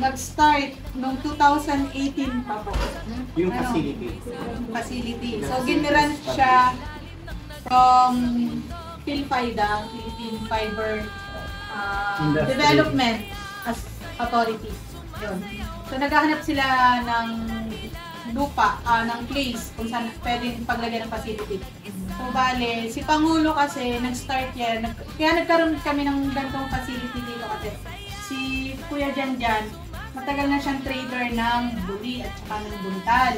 nag-start noong 2018 pa po. Yung facility. Facility. So, giniran siya from PhilFIDA, Philippine Fiber Development Authority. Yun. So, naghahanap sila ng lupa, ng place kung saan pwedeng paglagyan ng facility. So, bale, si Pangulo kasi nag-start yan. Kaya nagkaroon kami ng ganitong facility dito kasi si Kuya Janjan, matagal na siyang trader ng buli at saka ng buntal.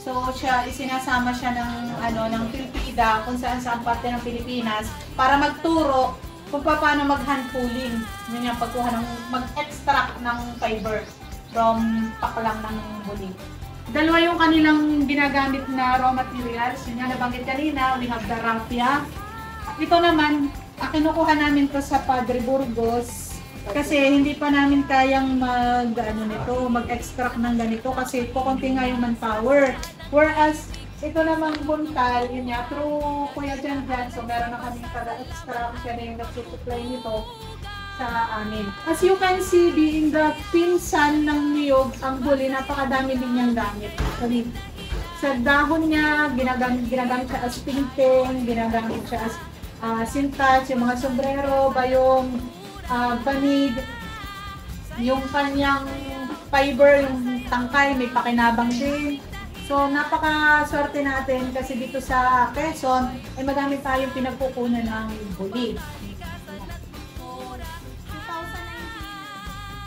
So, isinasama siya ng PhilPIDA kung saan parte ng Pilipinas para magturo kung paano mag-hand pulling. Yun yung pagkuha mag-extract ng fiber from paklang ng buli. Dalawa yung kanilang ginagamit na raw materials. Yun nga nabanggit kanina, we have the raffia. Ito naman, kinukuha namin to sa Padre Burgos kasi hindi pa namin kayang mag-extract ng ganito kasi kukunti nga yung manpower. Whereas, ito namang buntal, yun nga, through Kuya Janjan, so meron na kami taga-extract, siya na yung nagsusupply nito sa amin. As you can see, being the pinsan ng niyog, ang buli, napakadami din niyang gamit. Sa dahon niya, ginagamit siya as pinting, ginagamit siya as sintats, yung mga sombrero, bayong, banig, yung kanyang fiber, yung tangkay, may pakinabang din. So, napaka-swerte natin kasi dito sa Quezon, ay madami tayong pinagkukunan ng buli.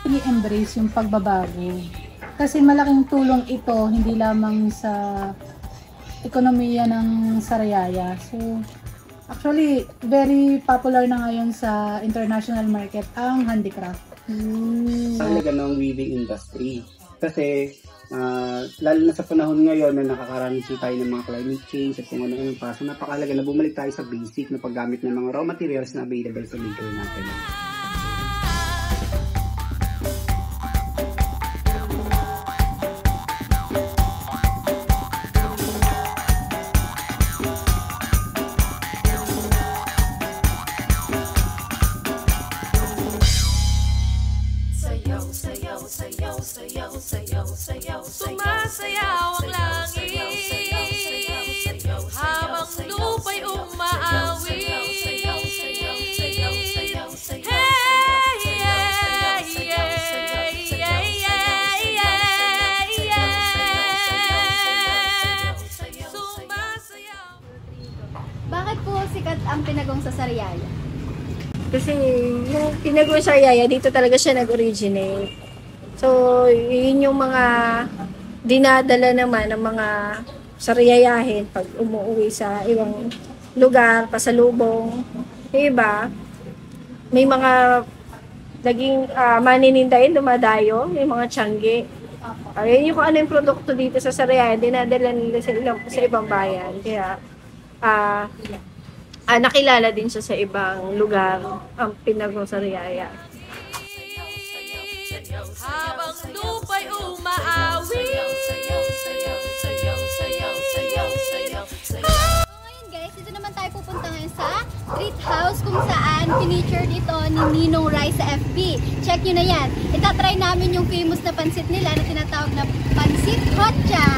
I-embrace yung pagbabago. Kasi malaking tulong ito, hindi lamang sa ekonomiya ng Sariaya. So, actually, very popular na ngayon sa international market ang handicraft. Talaga ng weaving industry. Kasi, lalo na sa panahon ngayon na nakakaranas tayo ng mga climate change at kung ano-ano pa. So, napakalaga na bumalik tayo sa basic na paggamit ng mga raw materials na available sa maker natin. Sumasayaw ang langit habang lupa'y umaawi. Bakit po sikat ang pinagong sa Sariaya? Kasi yung pinagong sa Sariaya, dito talaga siya nag-originate. So, yun yung mga dinadala naman ng mga sariyayahin pag umuwi sa ibang lugar, pasalubong. Yung iba, may mga naging maninindahin, dumadayo, may mga tiyangge. Yun yung kung ano yung produkto dito sa Sariaya, dinadala nila sa ibang bayan. Kaya, nakilala din siya sa ibang lugar, ang pinagong Sariaya. Habang lupa'y umaawi. Ngayon guys, dito naman tayo pupunta ngayon sa Treat House kung saan pinicture dito ni Ninong Rai sa FB. Check nyo na yan. Itatry namin yung famous na pansit nila na tinatawag na pansit hotcha.